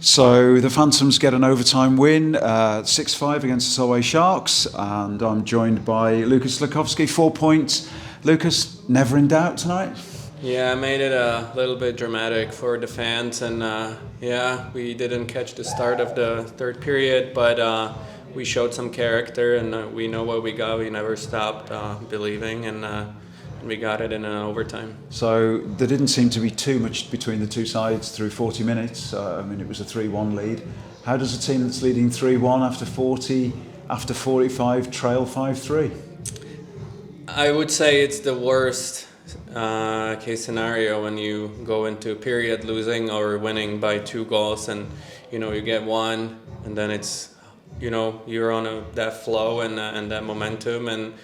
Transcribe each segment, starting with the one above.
So the Phantoms get an overtime win, 6-5 against the Solway Sharks, and I'm joined by Lukas Sladkovsky, 4 points. Lukas, never in doubt tonight? Yeah, I made it a little bit dramatic for the fans, and we didn't catch the start of the third period, but we showed some character, and we know what we got. We never stopped believing, and we got it in overtime. So there didn't seem to be too much between the two sides through 40 minutes. It was a 3-1 lead. How does a team that's leading 3-1 after 40, after 45, trail 5-3? I would say it's the worst case scenario when you go into a period losing or winning by 2 goals, and you get one, and then it's you're on that flow and that momentum, and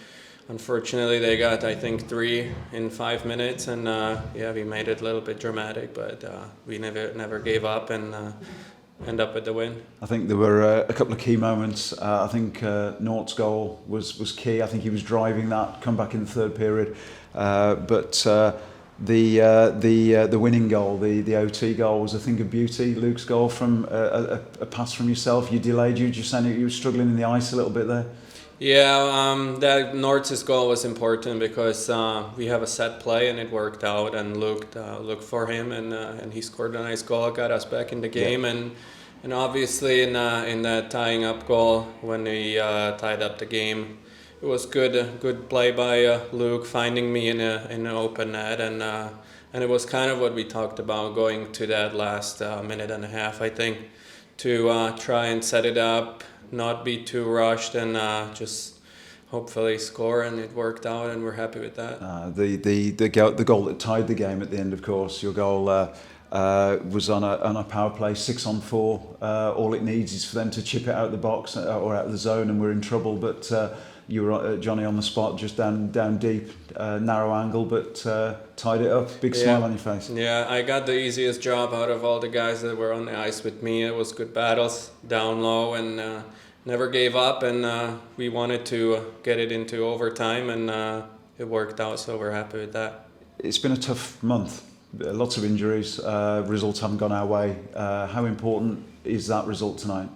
unfortunately they got, I think, 3 in 5 minutes, and we made it a little bit dramatic, but we never gave up and end up with the win. I think there were a couple of key moments. I think Nort's goal was key. I think he was driving that comeback in the third period, but the winning goal, the OT goal, was a thing of beauty. Luke's goal from a pass from yourself. You delayed. You just saying you were struggling in the ice a little bit there. Yeah, that Nort's goal was important because we have a set play and it worked out, and looked for him, and he scored a nice goal, got us back in the game, and obviously in that tying up goal when we tied up the game, it was good play by Luke, finding me in an open net, and it was kind of what we talked about going to that last minute and a half, I think, to try and set it up, not be too rushed, and just hopefully score, and it worked out, and we're happy with that. The goal that tied the game at the end, of course, your goal was on a power play, 6-on-4. All it needs is for them to chip it out of the box or out of the zone, and we're in trouble. But you were Johnny on the spot, just down deep, narrow angle, but tied it up. Big smile on your face. Yeah, I got the easiest job out of all the guys that were on the ice with me. It was good battles down low, and never gave up, and we wanted to get it into overtime, and it worked out, so we're happy with that. It's been a tough month. Lots of injuries. Results haven't gone our way. How important is that result tonight?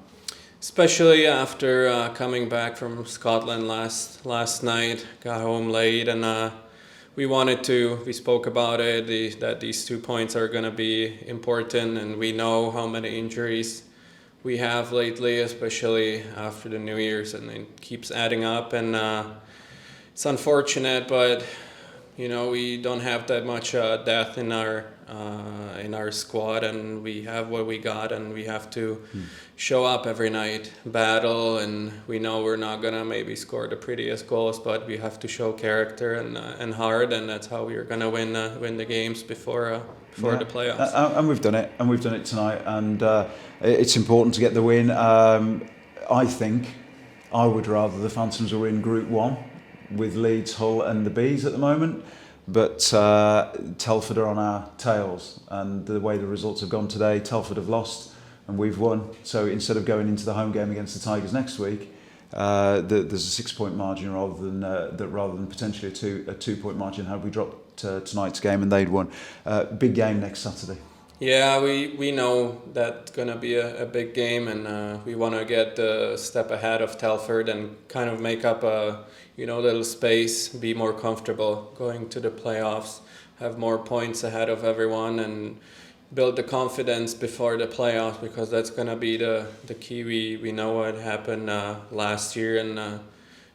Especially after coming back from Scotland last night, got home late, and we spoke about it, that these 2 points are going to be important, and we know how many injuries we have lately, especially after the New Year's, and it keeps adding up, and it's unfortunate, but we don't have that much depth in our squad, and we have what we got, and we have to show up every night, battle, and we know we're not gonna maybe score the prettiest goals, but we have to show character and heart, and that's how we are gonna win the games before the playoffs. And we've done it tonight, and it's important to get the win. I think I would rather the Phantoms were in Group 1 with Leeds, Hull and the Bees at the moment, but Telford are on our tails, and the way the results have gone today, Telford have lost and we've won. So instead of going into the home game against the Tigers next week, there's a 6-point margin rather than potentially a 2-point margin had we dropped tonight's game and they'd won. Big game next Saturday. Yeah, we know that's going to be a big game, and we want to get a step ahead of Telford and kind of make up a little space, be more comfortable going to the playoffs, have more points ahead of everyone, and build the confidence before the playoffs, because that's going to be the key. We know what happened last year, and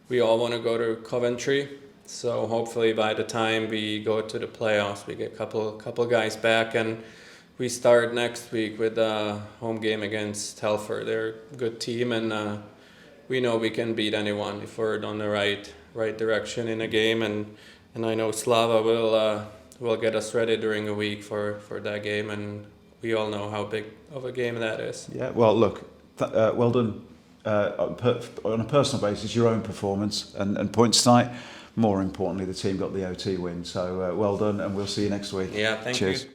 we all want to go to Coventry. So hopefully by the time we go to the playoffs, we get a couple guys back, and we start next week with a home game against Telford. They're a good team, and we know we can beat anyone if we're on the right direction in a game. And I know Slava will get us ready during the week for that game, and we all know how big of a game that is. Yeah, well, look, well done on a personal basis, your own performance and points tonight. More importantly, the team got the OT win. So well done, and we'll see you next week. Yeah, thank you. Cheers.